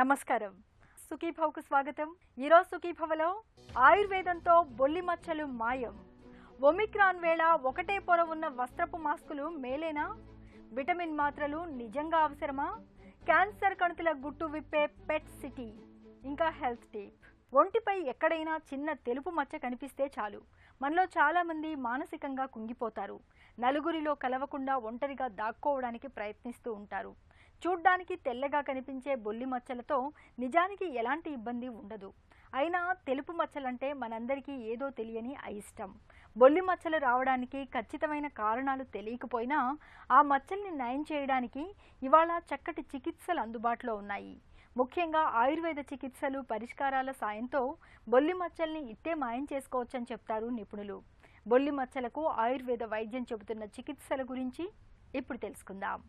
నమస్కారం. సుఖీభవకు స్వాగతం. ఈరోజు సుఖీభవలో ఆయుర్వేదంతో బొల్లి మచ్చలు మాయం, ఒమిక్రాన్ వేళ ఒకటే పొర ఉన్న వస్త్రపు మాస్కులు మేలేనా, విటమిన్ మాత్రలు నిజంగా అవసరమా, క్యాన్సర్ కణుతుల గుట్టు విప్పే పెట్ సిటీ, ఇంకా హెల్త్ టిప్. ఒంటిపై ఎక్కడైనా చిన్న తెలుపు మచ్చ కనిపిస్తే చాలు మనలో చాలా మంది మానసికంగా కుంగిపోతారు. నలుగురిలో కలవకుండా ఒంటరిగా దాక్కోవడానికి ప్రయత్నిస్తూ ఉంటారు. చూడ్డానికి తెల్లగా కనిపించే బొల్లి మచ్చలతో నిజానికి ఎలాంటి ఇబ్బంది ఉండదు. అయినా తెలుపు మచ్చలంటే మనందరికీ ఏదో తెలియని అయిష్టం. బొల్లి మచ్చలు రావడానికి ఖచ్చితమైన కారణాలు తెలియకపోయినా ఆ మచ్చల్ని నయం చేయడానికి ఇవాళ చక్కటి చికిత్సలు అందుబాటులో ఉన్నాయి. ముఖ్యంగా ఆయుర్వేద చికిత్సలు పరిష్కారాల సాయంతో బొల్లి మచ్చల్ని ఇట్టే మాయం చేసుకోవచ్చని చెప్తారు నిపుణులు. బొల్లి మచ్చలకు ఆయుర్వేద వైద్యం చెబుతున్న చికిత్సల గురించి ఇప్పుడు తెలుసుకుందాం.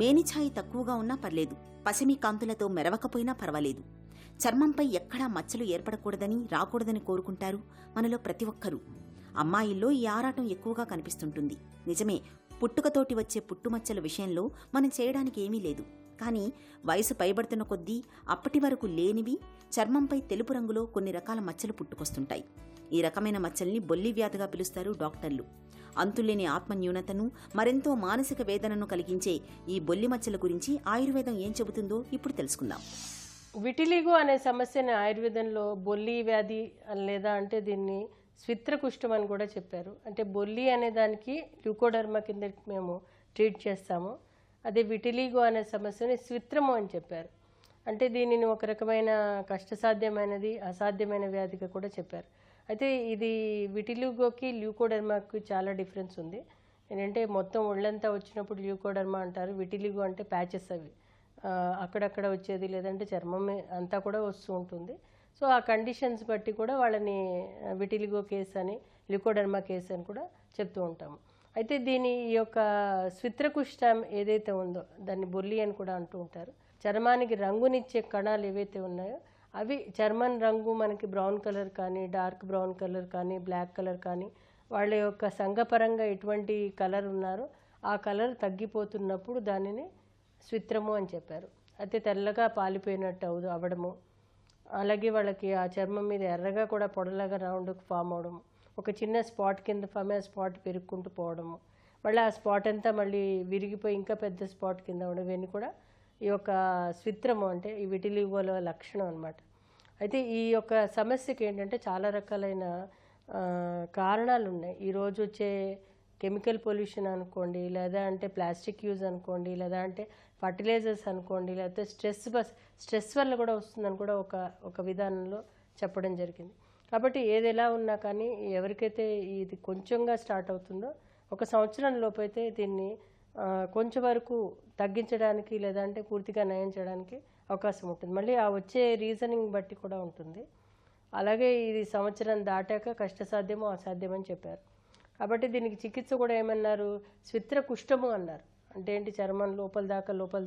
మేనిఛాయి తక్కువగా ఉన్నా పర్లేదు, పసిమి కాంతులతో మెరవకపోయినా పర్వాలేదు. చర్మంపై ఎక్కడా మచ్చలు ఏర్పడకూడదని, రాకూడదని కోరుకుంటారు మనలో ప్రతి ఒక్కరూ. అమ్మాయిల్లో ఈ ఆరాటం ఎక్కువగా కనిపిస్తుంటుంది. నిజమే, పుట్టుకతోటి వచ్చే పుట్టుమచ్చల విషయంలో మనం చేయడానికి ఏమీ లేదు. కానీ వయసు పైబడుతున్న కొద్దీ అప్పటి వరకు లేనివి చర్మంపై తెలుపు రంగులో కొన్ని రకాల మచ్చలు పుట్టుకొస్తుంటాయి. ఈ రకమైన మచ్చల్ని బొల్లి వ్యాధిగా పిలుస్తారు డాక్టర్లు. అంతులేని ఆత్మన్యూనతను, మరెంతో మానసిక వేదనను కలిగించే ఈ బొల్లి మచ్చల గురించి ఆయుర్వేదం ఏం చెబుతుందో ఇప్పుడు తెలుసుకుందాం. విటిలిగో అనే సమస్యని ఆయుర్వేదంలో బొల్లి వ్యాధి లేదా అంటే దీన్ని స్విత్రకుష్టం అని కూడా చెప్పారు. అంటే బొల్లి అనే దానికి ల్యూకోడర్మా కింద మేము ట్రీట్ చేస్తాము. అదే విటిలిగో అనే సమస్యని స్విత్రము అని చెప్పారు. అంటే దీనిని ఒక రకమైన కష్టసాధ్యమైనది, అసాధ్యమైన వ్యాధిగా కూడా చెప్పారు. అయితే ఇది విటిలిగోకి ల్యూకోడర్మాకి చాలా డిఫరెన్స్ ఉంది. ఏంటంటే మొత్తం ఒళ్ళంతా వచ్చినప్పుడు ల్యూకోడర్మా అంటారు, విటిలిగో అంటే ప్యాచెస్ అవి అక్కడక్కడ వచ్చేది, లేదంటే చర్మం అంతా కూడా వస్తూ ఉంటుంది. సో ఆ కండిషన్స్ బట్టి కూడా వాళ్ళని విటిలిగో కేసు అని, ల్యూకోడర్మా కేసు అని కూడా చెప్తూ ఉంటాము. అయితే దీని ఈ యొక్క స్విత్రకుష్టం ఏదైతే ఉందో దాన్ని బొల్లి అని కూడా అంటూ ఉంటారు. చర్మానికి రంగునిచ్చే కణాలు ఏవైతే ఉన్నాయో అవి చర్మం రంగు మనకి బ్రౌన్ కలర్ కానీ, డార్క్ బ్రౌన్ కలర్ కానీ, బ్లాక్ కలర్ కానీ, వాళ్ళ యొక్క సంఘపరంగా ఎటువంటి కలర్ ఉన్నారో ఆ కలర్ తగ్గిపోతున్నప్పుడు దానిని స్విత్రము అని చెప్పారు. అయితే తెల్లగా పాలిపోయినట్టు అవ్వడము, అలాగే వాళ్ళకి ఆ చర్మం మీద ఎర్రగా కూడా పొడలాగా రౌండ్ ఫామ్ అవడము, ఒక చిన్న స్పాట్ కింద ఫామ్ ఆ స్పాట్ పెరుక్కుంటూ పోవడము, మళ్ళీ ఆ స్పాట్ అంతా మళ్ళీ విరిగిపోయి ఇంకా పెద్ద స్పాట్ కింద అవడం, ఇవన్నీ కూడా ఈ యొక్క స్విత్రము అంటే ఈ విటిలిగోల లక్షణం అన్నమాట. అయితే ఈ యొక్క సమస్యకి ఏంటంటే చాలా రకాలైన కారణాలు ఉన్నాయి. ఈరోజు వచ్చే కెమికల్ పొల్యూషన్ అనుకోండి, లేదా అంటే ప్లాస్టిక్ యూజ్ అనుకోండి, లేదా అంటే ఫర్టిలైజర్స్ అనుకోండి, లేకపోతే స్ట్రెస్ వల్ల కూడా వస్తుందని కూడా ఒక విధానంలో చెప్పడం జరిగింది. కాబట్టి ఏది ఎలా ఉన్నా కానీ ఎవరికైతే ఇది కొంచెంగా స్టార్ట్ అవుతుందో 1 సంవత్సరం లోపు అయితే దీన్ని కొంచెం వరకు తగ్గించడానికి లేదంటే పూర్తిగా నయం చేయడానికి అవకాశం ఉంటుంది. మళ్ళీ ఆ వచ్చే రీజనింగ్ బట్టి కూడా ఉంటుంది. అలాగే ఇది సంవత్సరం దాటాక కష్టసాధ్యమో అసాధ్యమని చెప్పారు. కాబట్టి దీనికి చికిత్స కూడా ఏమన్నారు, స్విత్రకుష్టము అన్నారు. అంటే ఏంటి, చర్మం లోపల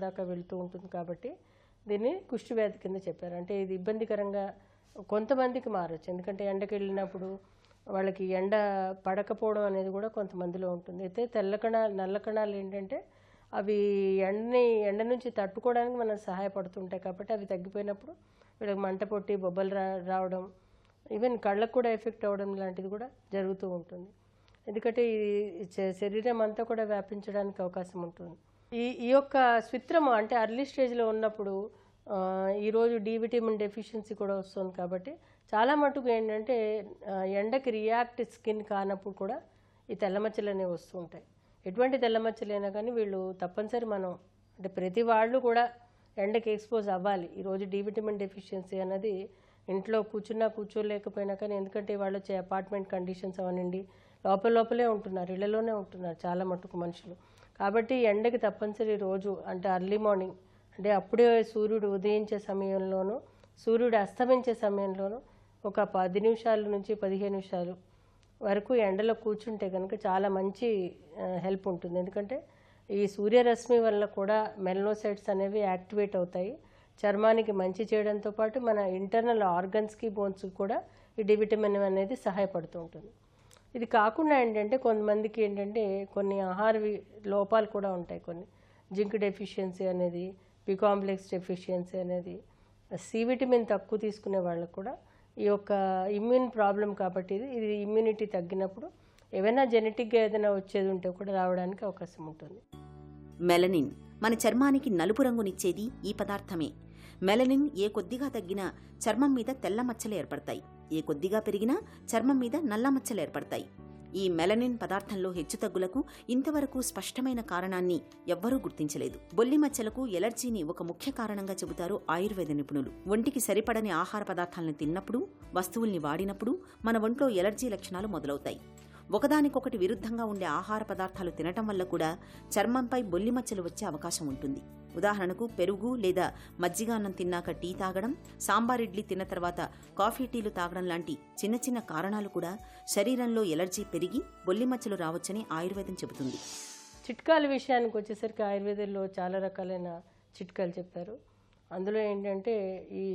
దాకా వెళుతూ ఉంటుంది కాబట్టి దీన్ని కుష్టి వ్యాధి కింద చెప్పారు. అంటే ఇది ఇబ్బందికరంగా కొంతమందికి మారచ్చు, ఎందుకంటే ఎండకి వెళ్ళినప్పుడు వాళ్ళకి ఎండ పడకపోవడం అనేది కూడా కొంతమందిలో ఉంటుంది. అయితే నల్ల కణాలు ఏంటంటే అవి ఎండ నుంచి తట్టుకోవడానికి మనకు సహాయపడుతుంటాయి. కాబట్టి అవి తగ్గిపోయినప్పుడు వీళ్ళకి మంట పొట్టి బొబ్బలు రావడం, ఈవెన్ కళ్ళకు కూడా ఎఫెక్ట్ అవ్వడం లాంటిది కూడా జరుగుతూ ఉంటుంది. ఎందుకంటే ఈ శరీరం అంతా కూడా వ్యాపించడానికి అవకాశం ఉంటుంది. ఈ యొక్క స్విత్రము అంటే అర్లీ స్టేజ్లో ఉన్నప్పుడు ఈరోజు డి విటమిన్ డెఫిషియన్సీ కూడా వస్తుంది. కాబట్టి చాలా మటుకు ఏంటంటే ఎండకి రియాక్ట్ స్కిన్ కానప్పుడు కూడా ఈ తెల్లమచ్చలు అనేవి వస్తూ ఉంటాయి. ఎటువంటి తెల్లమచ్చలైనా కానీ వీళ్ళు తప్పనిసరి మనం అంటే ప్రతి వాళ్ళు కూడా ఎండకి ఎక్స్పోజ్ అవ్వాలి. ఈరోజు డి విటమిన్ డెఫిషియన్సీ అన్నది ఇంట్లో కూర్చోలేకపోయినా కానీ, ఎందుకంటే వాళ్ళు వచ్చే అపార్ట్మెంట్ కండిషన్స్ అవనండి, లోపలే ఉంటున్నారు, ఇళ్లలోనే ఉంటున్నారు చాలా మటుకు మనుషులు. కాబట్టి ఎండకి తప్పనిసరి రోజు అంటే అర్లీ మార్నింగ్ అంటే అప్పుడే సూర్యుడు ఉదయించే సమయంలోనూ సూర్యుడు అస్తమించే సమయంలోనూ ఒక 10 నిమిషాల నుంచి 15 నిమిషాలు వరకు ఎండలో కూర్చుంటే కనుక చాలా మంచి హెల్ప్ ఉంటుంది. ఎందుకంటే ఈ సూర్యరశ్మి వల్ల కూడా మెలనోసైట్స్ అనేవి యాక్టివేట్ అవుతాయి. చర్మానికి మంచి చేయడంతో పాటు మన ఇంటర్నల్ ఆర్గన్స్కి బోన్స్కి కూడా ఈ డి విటమిన్ అనేది సహాయపడుతూ ఉంటుంది. ఇది కాకుండా ఏంటంటే కొంతమందికి ఏంటంటే కొన్ని ఆహార లోపాలు కూడా ఉంటాయి. కొన్ని జింక్ డెఫిషియన్సీ అనేది, బి కాంప్లెక్స్ డెఫిషియన్సీ అనేది, సి విటమిన్ తక్కువ తీసుకునే వాళ్ళకు కూడా ఈ యొక్క ఇమ్యూన్ ప్రాబ్లం కాబట్టి ఇది ఇమ్యూనిటీ తగ్గినప్పుడు ఏవైనా జెనెటిక్గా ఏదైనా వచ్చేది ఉంటే కూడా రావడానికి అవకాశం ఉంటుంది. మెలనిన్ మన చర్మానికి నలుపు రంగునిచ్చేది ఈ పదార్థమే. మెలనిన్ ఏ కొద్దిగా తగ్గినా చర్మం మీద తెల్ల మచ్చలు ఏర్పడతాయి, ఏ కొద్దిగా పెరిగినా చర్మం మీద నల్ల మచ్చలు ఏర్పడతాయి. ఈ మెలనిన్ పదార్థంలో హెచ్చుతగ్గులకు ఇంతవరకు స్పష్టమైన కారణాన్ని ఎవ్వరూ గుర్తించలేదు. బొల్లి మచ్చలకు ఎలర్జీని ఒక ముఖ్య కారణంగా చెబుతారు ఆయుర్వేద నిపుణులు. ఒంటికి సరిపడని ఆహార పదార్థాలను తిన్నప్పుడు, వస్తువుల్ని వాడినప్పుడు మన ఒంట్లో ఎలర్జీ లక్షణాలు మొదలవుతాయి. ఒకదానికొకటి విరుద్ధంగా ఉండే ఆహార పదార్థాలు తినటం వల్ల కూడా చర్మంపై బొల్లి మచ్చలు వచ్చే అవకాశం ఉంటుంది. ఉదాహరణకు పెరుగు లేదా మజ్జిగ అన్నం తిన్నాక టీ తాగడం, సాంబార్ ఇడ్లీ తిన్న తర్వాత కాఫీ టీలు తాగడం లాంటి చిన్న చిన్న కారణాలు కూడా శరీరంలో ఎలర్జీ పెరిగి బొల్లి మచ్చలు రావచ్చని ఆయుర్వేదం చెబుతుంది. చిట్కాల విషయానికి వచ్చేసరికి ఆయుర్వేదంలో చాలా రకాలైన చిట్కాలు చెప్పారు. అందులో ఏంటంటే ఈ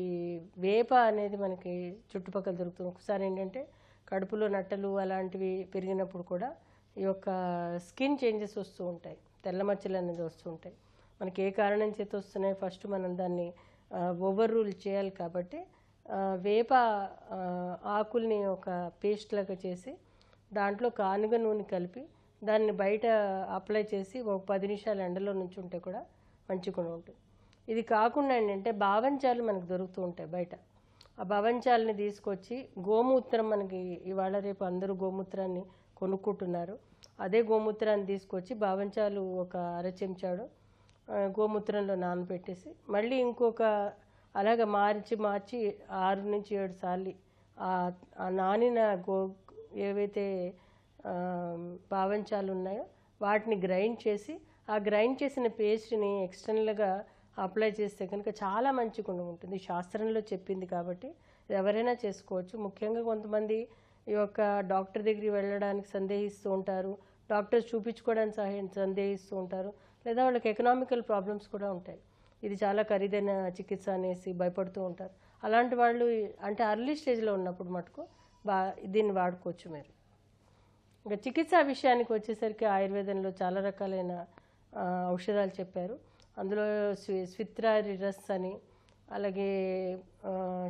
వేప అనేది మనకి చుట్టుపక్కల దొరుకుతుంది. ఒకసారి ఏంటంటే కడుపులో నట్టలు అలాంటివి పెరిగినప్పుడు కూడా ఈ యొక్క స్కిన్ చేంజెస్ వస్తూ ఉంటాయి, తెల్ల మచ్చలు అనేది వస్తూ ఉంటాయి. మనకి ఏ కారణం చేత వస్తున్నాయి ఫస్ట్ మనం దాన్ని ఓవర్ రూల్ చేయాలి. కాబట్టి వేప ఆకుల్ని ఒక పేస్ట్ లాగా చేసి దాంట్లో కానుగ నూనె కలిపి దాన్ని బయట అప్లై చేసి ఒక 10 నిమిషాలు ఎండలో నుంచి ఉంటే కూడా మంచిగా ఉంటుంది. ఇది కాకుండా ఏంటంటే బావంచాలు మనకు దొరుకుతూ ఉంటాయి బయట. ఆ భవంచాలని తీసుకొచ్చి గోమూత్రం, మనకి ఇవాళ రేపు అందరూ గోమూత్రాన్ని కొనుక్కుంటున్నారు, అదే గోమూత్రాన్ని తీసుకొచ్చి భావంచాలు ఒక అర చెంచాడు గోమూత్రంలో నానబెట్టేసి మళ్ళీ ఇంకొక అలాగ మార్చి 6 నుంచి 7 సార్లు ఆ నానిన ఏవైతే భావంచాలు ఉన్నాయో వాటిని గ్రైండ్ చేసి ఆ గ్రైండ్ చేసిన పేస్ట్ని ఎక్స్టర్నల్గా అప్లై చేస్తే కనుక చాలా మంచి గుణం ఉంటుంది. శాస్త్రంలో చెప్పింది కాబట్టి ఎవరైనా చేసుకోవచ్చు. ముఖ్యంగా కొంతమంది ఈ యొక్క డాక్టర్ దగ్గరికి వెళ్ళడానికి సందేహిస్తూ ఉంటారు, డాక్టర్స్ చూపించుకోవడానికి సందేహిస్తూ ఉంటారు, లేదా వాళ్ళకి ఎకనామికల్ ప్రాబ్లమ్స్ కూడా ఉంటాయి. ఇది చాలా ఖరీదైన చికిత్స అనేసి భయపడుతూ ఉంటారు. అలాంటి వాళ్ళు అంటే అర్లీ స్టేజ్లో ఉన్నప్పుడు మటుకు దీన్ని వాడుకోవచ్చు మీరు. ఇంకా చికిత్సా విషయానికి వచ్చేసరికి ఆయుర్వేదంలో చాలా రకాలైన ఔషధాలు చెప్పారు. అందులో స్విత్రారి రస్ అని, అలాగే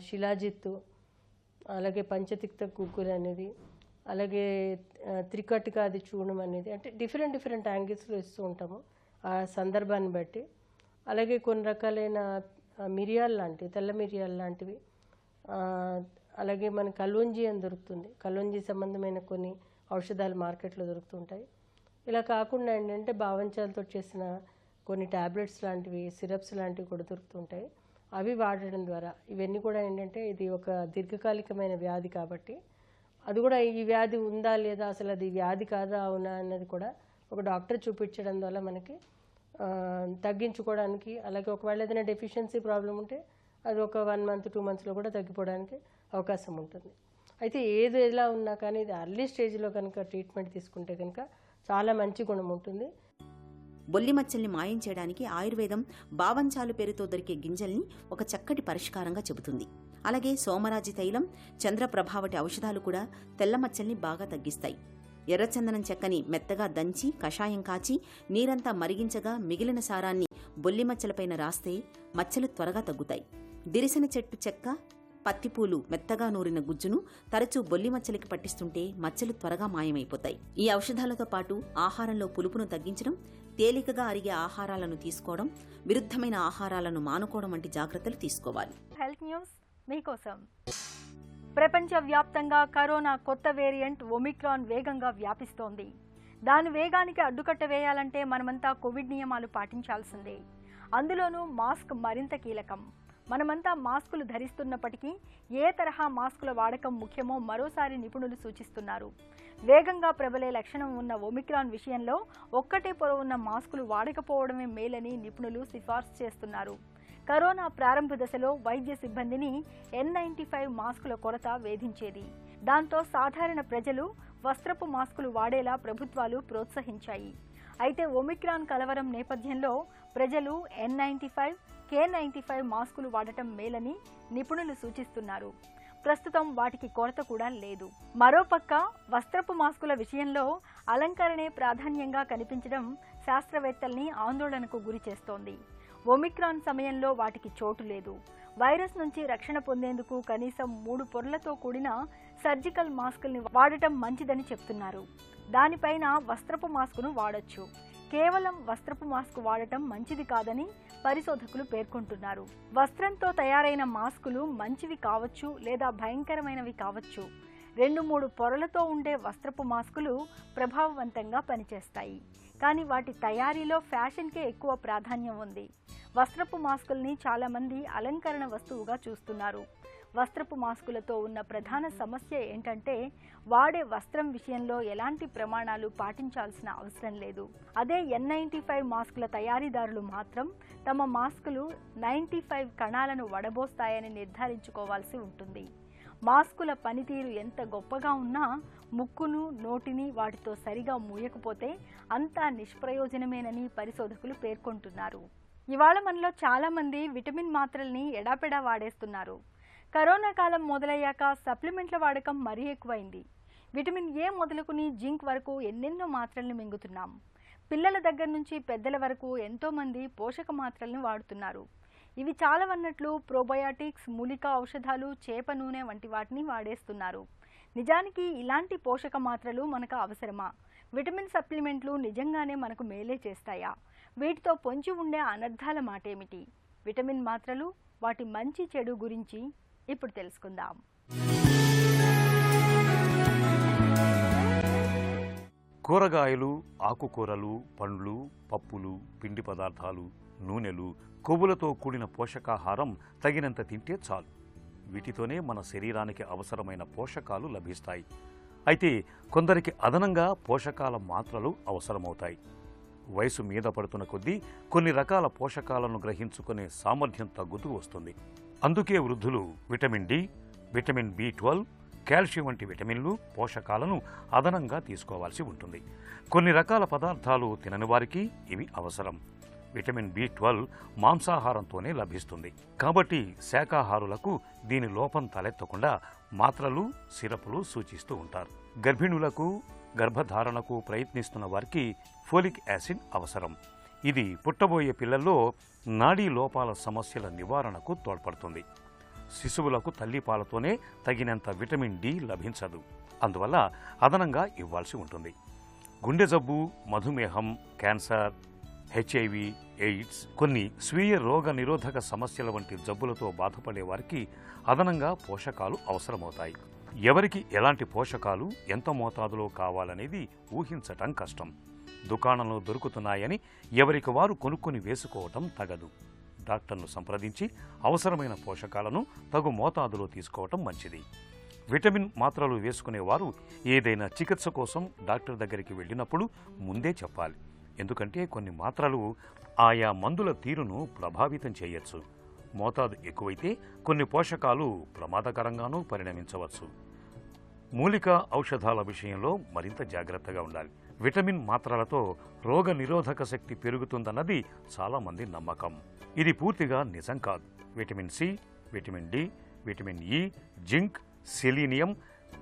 శిలాజిత్తు, అలాగే పంచతిక్త కుక్కులు అనేది, అలాగే త్రికటికాది చూర్ణం అనేది, అంటే డిఫరెంట్ యాంగిల్స్లో ఇస్తూ ఉంటాము ఆ సందర్భాన్ని బట్టి. అలాగే కొన్ని రకాలైన మిరియాలు లాంటివి, తెల్ల మిరియాలు లాంటివి, అలాగే మన కలోంజీ అని దొరుకుతుంది. కలోంజీ సంబంధమైన కొన్ని ఔషధాలు మార్కెట్లో దొరుకుతుంటాయి. ఇలా కాకుండా ఏంటంటే భావంచాలతో చేసిన కొన్ని ట్యాబ్లెట్స్ లాంటివి, సిరప్స్ లాంటివి కూడా దొరుకుతుంటాయి. అవి వాడడం ద్వారా ఇవన్నీ కూడా ఏంటంటే ఇది ఒక దీర్ఘకాలికమైన వ్యాధి కాబట్టి అది కూడా ఈ వ్యాధి ఉందా లేదా, అసలు అది వ్యాధి కాదా అవునా అన్నది కూడా ఒక డాక్టర్ చూపించడం వల్ల మనకి తగ్గించుకోవడానికి, అలాగే ఒకవేళ ఏదైనా డెఫిషియన్సీ ప్రాబ్లం ఉంటే అది ఒక 1 మంత్ 2 మంత్స్లో కూడా తగ్గిపోవడానికి అవకాశం ఉంటుంది. అయితే ఏది ఎలా ఉన్నా కానీ ఇది అర్లీ స్టేజ్లో కనుక ట్రీట్మెంట్ తీసుకుంటే కనుక చాలా మంచి గుణం ఉంటుంది. బొల్లి మచ్చల్ని మాయం చేయడానికి ఆయుర్వేదం బావంచాలు పేరుతో దొరికే గింజల్ని ఒక చక్కటి పరిష్కారంగా చెబుతుంది. అలాగే సోమరాజి తైలం, చంద్రప్రభ వంటి ఔషధాలు కూడా తెల్ల మచ్చల్ని బాగా తగ్గిస్తాయి. ఎర్రచందనం చెక్కని మెత్తగా దంచి కషాయం కాచి నీరంతా మరిగించగా మిగిలిన సారాన్ని బొల్లి మచ్చలపైన రాస్తే మచ్చలు త్వరగా తగ్గుతాయి. దిరిసిన చెట్టు చెక్క, పత్తిపూలు మెత్తగా నూరిన గుజ్జును తరచూ బొల్లి మచ్చలకి పట్టిస్తుంటే మచ్చలు త్వరగా మాయమైపోతాయి. ఈ ఔషధాలతో పాటు ఆహారంలో పులుపును తగ్గించడం, తేలికగా అరిగే ఆహారాలను తీసుకోవడం, విరుద్ధమైన ఆహారాలను మానుకోవడం వంటి జాగ్రత్తలు తీసుకోవాలి. హెల్త్ న్యూస్ మీకోసం. ప్రపంచవ్యాప్తంగా కరోనా కొత్త వేరియంట్ ఒమిక్రాన్ వేగంగా వ్యాపిస్తోంది. దాని వేగానికి అడ్డుకట్ట వేయాలంటే మనమంతా కోవిడ్ నియమాలు పాటించాల్సిందే. అందులోనూ మాస్క్ మరింత కీలకం. మనమంతా మాస్కులు ధరిస్తున్నప్పటికీ ఏ తరహా మాస్కుల వాడకం ముఖ్యమో మరోసారి నిపుణులు సూచిస్తున్నారు. వేగంగా ప్రబలే లక్షణం ఉన్న ఒమిక్రాన్ విషయంలో ఒక్కటే పొర ఉన్న మాస్కులు వాడకపోవడమే మేలని నిపుణులు సిఫార్సు చేస్తున్నారు. కరోనా ప్రారంభ దశలో వైద్య సిబ్బందిని N95 మాస్కుల కొరత వేధించేది. దాంతో సాధారణ ప్రజలు వస్త్రపు మాస్కులు వాడేలా ప్రభుత్వాలు ప్రోత్సహించాయి. అయితే ఒమిక్రాన్ కలవరం నేపథ్యంలో ప్రజలు N95, K95 మాస్కులు వాడటం మేలని నిపుణులు సూచిస్తున్నారు. ప్రస్తుతం వాటికి కొరత కూడా లేదు. మరోపక్క వస్త్రపు మాస్కుల విషయంలో అలంకరణే ప్రాధాన్యంగా కనిపించడం శాస్త్రవేత్తల్ని ఆందోళనకు గురి చేస్తోంది. ఒమిక్రాన్ సమయంలో వాటికి చోటు లేదు. వైరస్ నుంచి రక్షణ పొందేందుకు కనీసం 3 పొరలతో కూడిన సర్జికల్ మాస్కుల్ని వాడటం మంచిదని చెప్తున్నారు. దానిపైన వస్త్రపు మాస్కును వాడొచ్చు. కేవలం వస్త్రపు మాస్క్ వాడటం మంచిది కాదని పరిశోధకులు పేర్కొంటున్నారు. వస్త్రంతో తయారైన మాస్కులు మంచివి కావచ్చు లేదా భయంకరమైనవి కావచ్చు. 2-3 పొరలతో ఉండే వస్త్రపు మాస్కులు ప్రభావవంతంగా పనిచేస్తాయి. కానీ వాటి తయారీలో ఫ్యాషన్కే ఎక్కువ ప్రాధాన్యం ఉంది. వస్త్రపు మాస్కుల్ని చాలామంది అలంకరణ వస్తువుగా చూస్తున్నారు. వస్త్రపు మాస్కులతో ఉన్న ప్రధాన సమస్య ఏంటంటే వాడే వస్త్రం విషయంలో ఎలాంటి ప్రమాణాలు పాటించాల్సిన అవసరం లేదు. అదే N95 మాస్కుల తయారీదారులు మాత్రం తమ మాస్కులు 95 కణాలను వడబోస్తాయని నిర్ధారించుకోవాల్సి ఉంటుంది. మాస్కుల పనితీరు ఎంత గొప్పగా ఉన్నా ముక్కును, నోటిని వాటితో సరిగా మూయకపోతే అంతా నిష్ప్రయోజనమేనని పరిశోధకులు పేర్కొంటున్నారు. ఇవాళ మనలో చాలామంది విటమిన్ మాత్రల్ని ఎడాపెడా వాడేస్తున్నారు. కరోనా కాలం మొదలయ్యాక సప్లిమెంట్ల వాడకం మరీ ఎక్కువైంది. విటమిన్ ఏ మొదలుకుని జింక్ వరకు ఎన్నెన్నో మాత్రల్ని మింగుతున్నాం. పిల్లల దగ్గర నుంచి పెద్దల వరకు ఎంతోమంది పోషక మాత్రల్ని వాడుతున్నారు. ఇవి చాలవన్నట్లు ప్రోబయాటిక్స్, మూలికా ఔషధాలు, చేప నూనె వంటి వాటిని వాడేస్తున్నారు. నిజానికి ఇలాంటి పోషక మాత్రలు మనకు అవసరమా? విటమిన్ సప్లిమెంట్లు నిజంగానే మనకు మేలే చేస్తాయా? వీటితో పొంచి ఉండే అనర్థాల మాటేమిటి? విటమిన్ మాత్రలు, వాటి మంచి చెడు గురించి ఇప్పుడు తెలుసుకుందాం. కూరగాయలు, ఆకుకూరలు, పండ్లు, పప్పులు, పిండి పదార్థాలు, నూనెలు, కొవ్వులతో కూడిన పోషకాహారం తగినంత తింటే చాలు. వీటితోనే మన శరీరానికి అవసరమైన పోషకాలు లభిస్తాయి. అయితే కొందరికి అదనంగా పోషకాల మాత్రలు అవసరమవుతాయి. వయసు మీద పడుతున్న కొద్దీ కొన్ని రకాల పోషకాలను గ్రహించుకునే సామర్థ్యం తగ్గుతూ వస్తుంది. అందుకే వృద్ధులు vitamin D, vitamin B12, calcium వంటి విటమిన్లు, పోషకాలను అదనంగా తీసుకోవాల్సి ఉంటుంది. కొన్ని రకాల పదార్థాలు తినని వారికి ఇవి అవసరం. విటమిన్ B12 మాంసాహారంతోనే లభిస్తుంది. కాబట్టి శాకాహారులకు దీని లోపం తలెత్తకుండా మాత్రలు, సిరపులు సూచిస్తూ ఉంటారు. గర్భిణులకు, గర్భధారణకు ప్రయత్నిస్తున్న వారికి ఫోలిక్ యాసిడ్ అవసరం. ఇది పుట్టబోయే పిల్లల్లో నాడీ లోపాల సమస్యల నివారణకు తోడ్పడుతుంది. శిశువులకు తల్లిపాలతోనే తగినంత విటమిన్ డి లభించదు. అందువల్ల అదనంగా ఇవ్వాల్సి ఉంటుంది. గుండె జబ్బు, మధుమేహం, క్యాన్సర్, HIV, ఎయిడ్స్, కొన్ని స్వీయ రోగ నిరోధక సమస్యల వంటి జబ్బులతో బాధపడే వారికి అదనంగా పోషకాలు అవసరమవుతాయి. ఎవరికి ఎలాంటి పోషకాలు ఎంత మోతాదులో కావాలనేది ఊహించటం కష్టం. దుకాణంలో దొరుకుతున్నాయని ఎవరికి వారు కొనుక్కొని వేసుకోవటం తగదు. డాక్టర్ను సంప్రదించి అవసరమైన పోషకాలను తగు మోతాదులో తీసుకోవటం మంచిది. విటమిన్ మాత్రలు వేసుకునేవారు ఏదైనా చికిత్స కోసం డాక్టర్ దగ్గరికి వెళ్ళినప్పుడు ముందే చెప్పాలి. ఎందుకంటే కొన్ని మాత్రలు ఆయా మందుల తీరును ప్రభావితం చేయొచ్చు. మోతాదు ఎక్కువైతే కొన్ని పోషకాలు ప్రమాదకరంగానూ పరిణమించవచ్చు. మూలికా ఔషధాల విషయంలో మరింత జాగ్రత్తగా ఉండాలి. విటమిన్ మాత్రలతో రోగ నిరోధక శక్తి పెరుగుతుందన్నది చాలామంది నమ్మకం. ఇది పూర్తిగా నిజం కాదు. Vitamin C, vitamin D, vitamin E, zinc, selenium,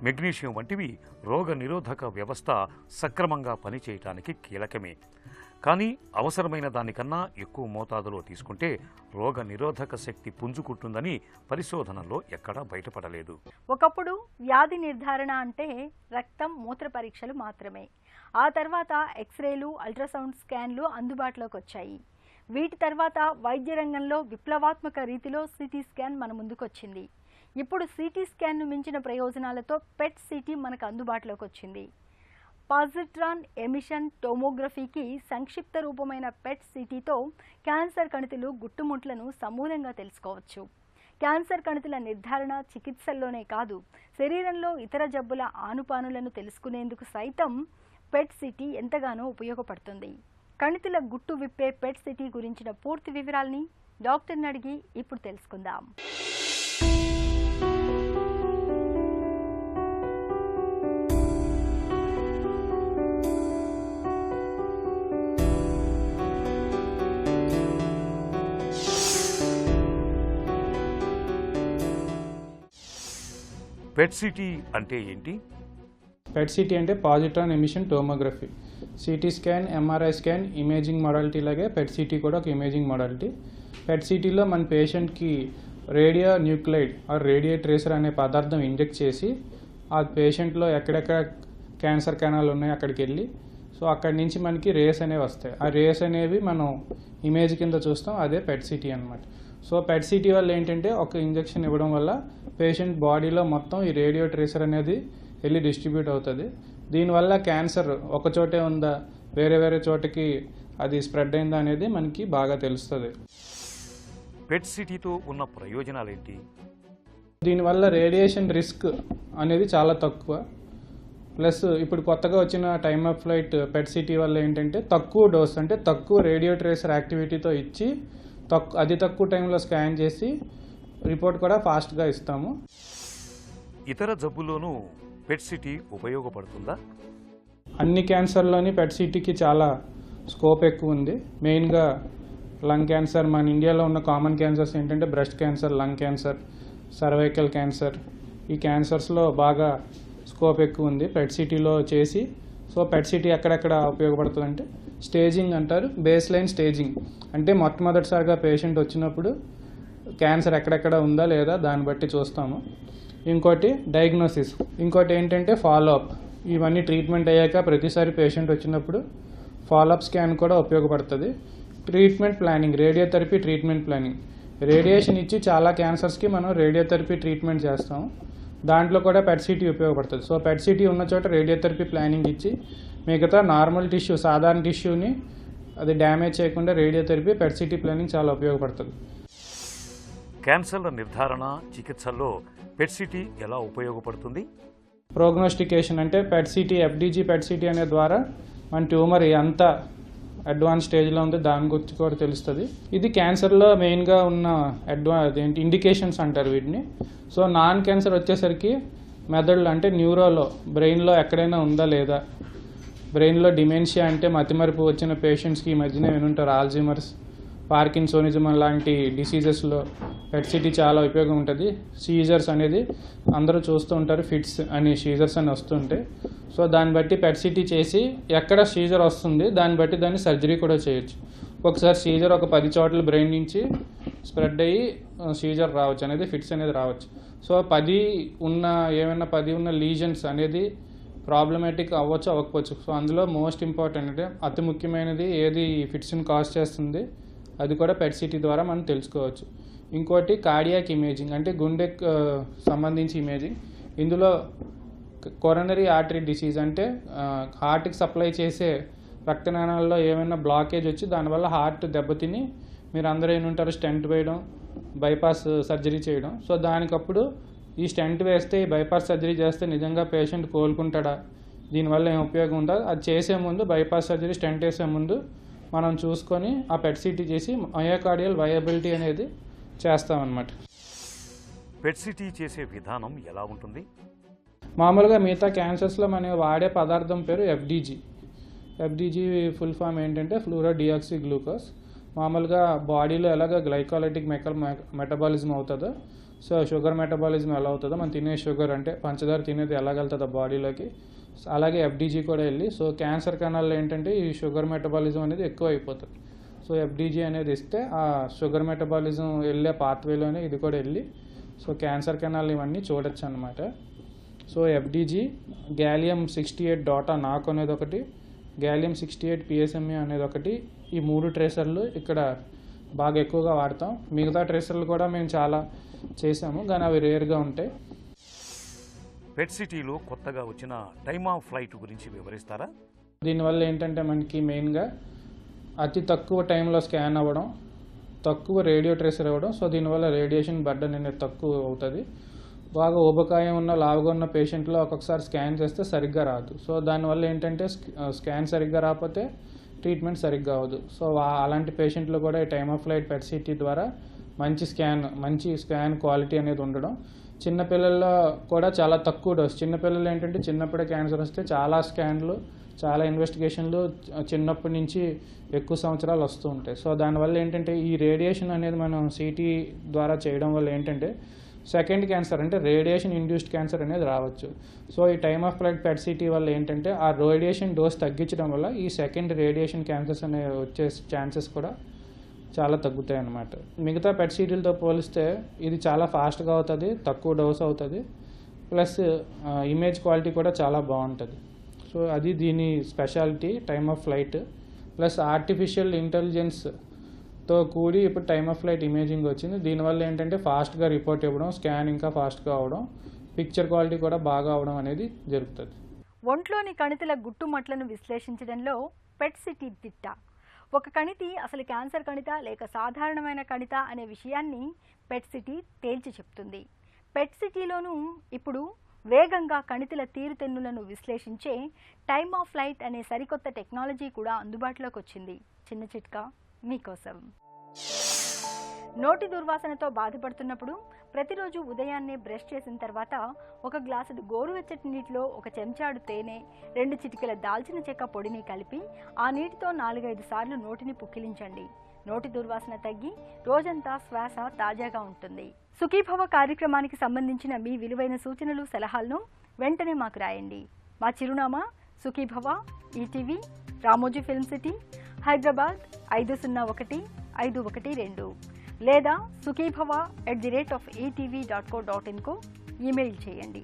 magnesium వంటివి రోగ నిరోధక వ్యవస్థ సక్రమంగా పనిచేయటానికి కీలకమే. కానీ అవసరమైన దానికన్నా ఎక్కువ మోతాదులో తీసుకుంటే రోగ నిరోధక శక్తి పుంజుకుంటుందని పరిశోధనలో ఎక్కడా బయటపడలేదు. ఒకప్పుడు వ్యాధి నిర్ధారణ అంటే రక్తం, మూత్ర పరీక్షలు మాత్రమే. ఆ తర్వాత ఎక్స్రేలు, అల్ట్రాసౌండ్ స్కాన్లు అందుబాటులోకి వచ్చాయి. వీటి తర్వాత వైద్య రంగంలో విప్లవాత్మక రీతిలో సిటీ స్కాన్ మన ముందుకొచ్చింది. ఇప్పుడు సిటీ స్కాన్ను మించిన ప్రయోజనాలతో పెట్ సిటీ మనకు అందుబాటులోకి వచ్చింది. పాజిట్రాన్ ఎమిషన్ టోమోగ్రఫీకి సంక్షిప్త రూపమైన పెట్ సిటీతో క్యాన్సర్ కణితులు గుట్టుముట్లను సమూలంగా తెలుసుకోవచ్చు. క్యాన్సర్ కణితుల నిర్ధారణ చికిత్సల్లోనే కాదు, శరీరంలో ఇతర జబ్బుల ఆనుపానులను తెలుసుకునేందుకు సైతం పెట్ సిటీ ఎంతగానో ఉపయోగపడుతుంది. కణితుల గుట్టు విప్పే పెట్ సిటీ గురించిన పూర్తి వివరాల్ని డాక్టర్ని అడిగి ఇప్పుడు తెలుసుకుందాం. పెట్ సిటీ అంటే ఏంటి? పెట్ సిటీ అంటే positron emission tomography. CT scan, MRI scan imaging modality లాగే పెట్ సిటీ కూడా ఒక ఇమేజింగ్ మోడాలిటీ. పెట్ సిటీలో మన పేషెంట్కి radio nuclide are radio tracer అనే పదార్థం ఇంజెక్ట్ చేసి ఆ పేషెంట్లో ఎక్కడెక్కడ క్యాన్సర్ కణాలు ఉన్నాయో అక్కడికి వెళ్ళి సో అక్కడి నుంచి మనకి రేస్ అనేవి వస్తాయి. ఆ రేస్ అనేవి మనం ఇమేజ్ కింద చూస్తాం, అదే పెట్ సిటీ అనమాట. సో పెట్ సిటీ వల్ల ఏంటంటే ఒక ఇంజెక్షన్ ఇవ్వడం వల్ల పేషెంట్ బాడీలో మొత్తం ఈ రేడియో ట్రేసర్ అనేది వెళ్ళి డిస్ట్రిబ్యూట్ అవుతుంది. దీనివల్ల క్యాన్సర్ ఒక చోటే ఉందా, వేరే వేరే చోటకి అది స్ప్రెడ్ అయిందా అనేది మనకి బాగా తెలుస్తుంది. పెట్ సిటీతో ఉన్న ప్రయోజనాలు ఏంటి? దీనివల్ల రేడియేషన్ రిస్క్ అనేది చాలా తక్కువ. ప్లస్ ఇప్పుడు కొత్తగా వచ్చిన time of flight PET CT వల్ల ఏంటంటే తక్కువ డోస్ అంటే తక్కువ రేడియో ట్రేసర్ యాక్టివిటీతో ఇచ్చి అతి తక్కువ టైంలో స్కాన్ చేసి రిపోర్ట్ కూడా ఫాస్ట్గా ఇస్తాము. ఇతర జబ్బుల్లోనూ పెట్ సిటీ ఉపయోగపడుతుందా? అన్ని క్యాన్సర్లోని పెట్ సిటీకి చాలా స్కోప్ ఎక్కువ ఉంది. మెయిన్గా లంగ్ క్యాన్సర్, మన ఇండియాలో ఉన్న కామన్ క్యాన్సర్స్ ఏంటంటే breast cancer, lung cancer, cervical cancer. ఈ క్యాన్సర్స్లో బాగా స్కోప్ ఎక్కువ ఉంది పెట్ సిటీలో చేసి. సో పెట్ సిటీ ఎక్కడెక్కడ ఉపయోగపడుతుంది అంటే స్టేజింగ్ అంటారు, బేస్ లైన్ స్టేజింగ్ అంటే మొట్టమొదటిసారిగా పేషెంట్ వచ్చినప్పుడు క్యాన్సర్ ఎక్కడెక్కడ ఉందా లేదా దాన్ని బట్టి చూస్తాము. ఇంకోటి డయాగ్నోసిస్, ఇంకోటి ఏంటంటే ఫాలోఅప్. ఇవన్నీ ట్రీట్మెంట్ అయ్యాక ప్రతిసారి పేషెంట్ వచ్చినప్పుడు ఫాలోఅప్ స్కాన్ కూడా ఉపయోగపడుతుంది. Treatment planning, radiotherapy treatment planning. Radiation ఇచ్చి చాలా క్యాన్సర్స్కి మనం రేడియోథెరపీ ట్రీట్మెంట్ చేస్తాం, దాంట్లో కూడా పెట్ సిటీ ఉపయోగపడుతుంది. సో పెట్ సిటీ ఉన్న చోట రేడియోథెరపీ ప్లానింగ్ ఇచ్చి మిగతా నార్మల్ టిష్యూ, సాధారణ టిష్యూని అది డ్యామేజ్ చేయకుండా రేడియోథెరపీ, పెట్ సిటీ ప్లానింగ్ చాలా ఉపయోగపడుతుంది. క్యాన్సర్ల నిర్ధారణ, చికిత్సల్లో పెట్ సిటీ ఎలా ఉపయోగపడుతుంది? ప్రోగ్నోస్టికేషన్ అంటే పెట్ సిటీ, ఎఫ్డీజీ పెట్ సిటీ అనే ద్వారా మన ట్యూమర్ ఎంత అడ్వాన్స్ స్టేజ్లో ఉంది దాని గురించి కూడా తెలుస్తుంది. ఇది క్యాన్సర్లో మెయిన్గా ఉన్న ఇండికేషన్స్ అంటారు వీటిని. సో నాన్ క్యాన్సర్ వచ్చేసరికి మెదడులో అంటే న్యూరోలో, బ్రెయిన్లో ఎక్కడైనా ఉందా లేదా, బ్రెయిన్లో డిమెన్షియా అంటే మతిమరుపు వచ్చిన పేషెంట్స్కి ఈ మధ్యనే వినుంటారు, ఆల్జీమర్స్, పార్కిన్సోనిజం లాంటి డిసీజెస్లో పెట్ సిటీ చాలా ఉపయోగం ఉంటుంది. సీజర్స్ అనేది అందరూ చూస్తూ ఉంటారు, ఫిట్స్ అని సీజర్స్ అని వస్తుంటాయి. సో దాన్ని బట్టి పెట్ సిటీ చేసి ఎక్కడ సీజర్ వస్తుంది దాన్ని బట్టి దాన్ని సర్జరీ కూడా చేయొచ్చు. ఒకసారి సీజర్ ఒక 10 చోట్ల బ్రెయిన్ నుంచి స్ప్రెడ్ అయ్యి సీజర్ రావచ్చు అనేది, ఫిట్స్ అనేది రావచ్చు. సో 10 ఉన్న లీజన్స్ అనేది ప్రాబ్లమాటిక్ అవ్వచ్చు, అవ్వకపోవచ్చు. సో అందులో మోస్ట్ ఇంపార్టెంట్ అంటే అతి ముఖ్యమైనది ఏది ఫిట్స్ని కాజ్ చేస్తుంది అది కూడా పెట్ సిటీ ద్వారా మనం తెలుసుకోవచ్చు. ఇంకోటి కార్డియాక్ ఇమేజింగ్ అంటే గుండెకి సంబంధించి ఇమేజింగ్. ఇందులో కొరనరీ ఆర్టరీ డిసీజ్ అంటే హార్ట్కి సప్లై చేసే రక్తనాళాల్లో ఏమైనా బ్లాకేజ్ వచ్చి దానివల్ల హార్ట్ దెబ్బతిని మీరు అందరూ ఏమంటారు స్టెంట్ వేయడం, బైపాస్ సర్జరీ చేయడం. సో దానికప్పుడు ఈ స్టెంట్ వేస్తే, ఈ బైపాస్ సర్జరీ చేస్తే నిజంగా పేషెంట్ కోలుకుంటాడా, దీనివల్ల ఏం ఉపయోగం ఉందా, అది చేసే ముందు బైపాస్ సర్జరీ స్టెంట్ వేసే ముందు మనం చూసుకొని ఆ పెట్ సిటీ చేసి మయోకార్డియల్ వయబిలిటీ అనేది చేస్తామన్నమాట. పెట్ సిటీ చేసే విధానం ఎలా ఉంటుంది? మామూలుగా మిగతా క్యాన్సర్స్లో మనం వాడే పదార్థం పేరు ఎఫ్డీజీ. ఎఫ్డీజీ ఫుల్ ఫామ్ ఏంటంటే ఫ్లూరో డియాక్సీ గ్లూకోజ్. మామూలుగా బాడీలో ఎలాగ గ్లైకాలిటిక్ మెటబాలిజం అవుతుందో, సో షుగర్ మెటబాలిజం ఎలా అవుతుందో, మనం తినే షుగర్ అంటే పంచదార తినేది ఎలాగెళ్తుందో బాడీలోకి, అలాగే ఎఫ్డీజీ కూడా వెళ్ళి, సో క్యాన్సర్ కణాల్లో ఏంటంటే ఈ షుగర్ మెటబాలిజం అనేది ఎక్కువ అయిపోతుంది. సో ఎఫ్డీజీ అనేది ఇస్తే ఆ షుగర్ మెటబాలిజం వెళ్ళే పాత్వేలోనే ఇది కూడా వెళ్ళి సో క్యాన్సర్ కణాలు ఇవన్నీ చూడొచ్చు అన్నమాట. సో ఎఫ్డీజీ, గాలియం-68 డాటా నాక్ అనేది ఒకటి, గాలియం-68 పిఎస్ఎంఏ అనేది ఒకటి. ఈ 3 ట్రేసర్లు ఇక్కడ బాగా ఎక్కువగా వాడతాం. మిగతా ట్రేసర్లు కూడా మేము చాలా చేసాము కానీ అవి రేర్గా ఉంటాయి. పెట్ సిటీలో కొత్తగా వచ్చిన టైమ్ ఆఫ్ ఫ్లైట్ గురించి వివరిస్తారా? దీనివల్ల ఏంటంటే మనకి మెయిన్గా అతి తక్కువ టైంలో స్కాన్ అవ్వడం, తక్కువ రేడియో ట్రేసర్ అవ్వడం. సో దీనివల్ల రేడియేషన్ బర్డన్ అనేది తక్కువ అవుతుంది. బాగా ఊబకాయం ఉన్న, లావుగా ఉన్న పేషెంట్లో ఒక్కొక్కసారి స్కాన్ చేస్తే సరిగ్గా రాదు. సో దానివల్ల ఏంటంటే స్కాన్ సరిగ్గా రాకపోతే ట్రీట్మెంట్ సరిగ్గా అవ్వదు. సో అలాంటి పేషెంట్లు కూడా ఈ time of flight PET CT ద్వారా మంచి స్కాన్ క్వాలిటీ అనేది ఉండడం. చిన్నపిల్లల్లో కూడా చాలా తక్కువ డోస్. చిన్నపిల్లలు ఏంటంటే చిన్నప్పుడే క్యాన్సర్ వస్తే చాలా స్కాన్లు, చాలా ఇన్వెస్టిగేషన్లు చిన్నప్పటి నుంచి ఎక్కువ సంవత్సరాలు వస్తూ ఉంటాయి. సో దానివల్ల ఏంటంటే ఈ రేడియేషన్ అనేది మనం సిటీ ద్వారా చేయడం వల్ల ఏంటంటే సెకండ్ క్యాన్సర్ అంటే రేడియేషన్ ఇండ్యూస్డ్ క్యాన్సర్ అనేది రావచ్చు. సో ఈ time of flight PET CT వల్ల ఏంటంటే ఆ రేడియేషన్ డోస్ తగ్గించడం వల్ల ఈ సెకండ్ రేడియేషన్ క్యాన్సర్స్ అనే వచ్చే ఛాన్సెస్ కూడా చాలా తగ్గుతాయి అన్నమాట. మిగతా పెట్ సిటీలతో పోలిస్తే ఇది చాలా ఫాస్ట్గా అవుతుంది, తక్కువ డోస్ అవుతుంది, ప్లస్ ఇమేజ్ క్వాలిటీ కూడా చాలా బాగుంటుంది. సో అది దీని speciality time of flight. Plus artificial ఇంటెలిజెన్స్తో కూడి ఇప్పుడు టైమ్ ఆఫ్ ఫ్లైట్ ఇమేజింగ్ వచ్చింది. దీనివల్ల ఏంటంటే ఫాస్ట్గా రిపోర్ట్ ఇవ్వడం, స్కాన్ ఇంకా ఫాస్ట్గా అవడం, పిక్చర్ క్వాలిటీ కూడా బాగా అవడం అనేది జరుగుతుంది. ఒంట్లోని కణితుల గుట్టుమట్లను విశ్లేషించడంలో పెట్ సిటీ దిట్ట. ఒక కణితి అసలు క్యాన్సర్ కణిత లేక సాధారణమైన కణిత అనే విషయాన్ని పెట్ సిటీ తేల్చి చెప్తుంది. పెట్ సిటీలోనూ ఇప్పుడు వేగంగా కణితుల తీరుతెన్నులను విశ్లేషించే టైమ్ ఆఫ్ ఫ్లైట్ అనే సరికొత్త టెక్నాలజీ కూడా అందుబాటులోకి వచ్చింది. చిన్న చిట్కా మీకోసం. నోటి దుర్వాసనతో బాధపడుతున్నప్పుడు ప్రతిరోజు ఉదయాన్నే బ్రష్ చేసిన తర్వాత ఒక గ్లాసుడు గోరువెచ్చటి నీటిలో ఒక చెంచాడు తేనె, 2 చిటికెల దాల్చిన చెక్క పొడిని కలిపి ఆ నీటితో 4-5 సార్లు నోటిని పుక్కిలించండి. నోటి దుర్వాసన తగ్గి రోజంతా శ్వాస తాజాగా ఉంటుంది. సుఖీభవ కార్యక్రమానికి సంబంధించిన మీ విలువైన సూచనలు, సలహాలను వెంటనే మాకు రాయండి. మా చిరునామా Sukhibhava, ETV, Ramoji film city, Hyderabad 501512 లేదా sukhibhava@etv.co.in కు ఈమెయిల్ చేయండి.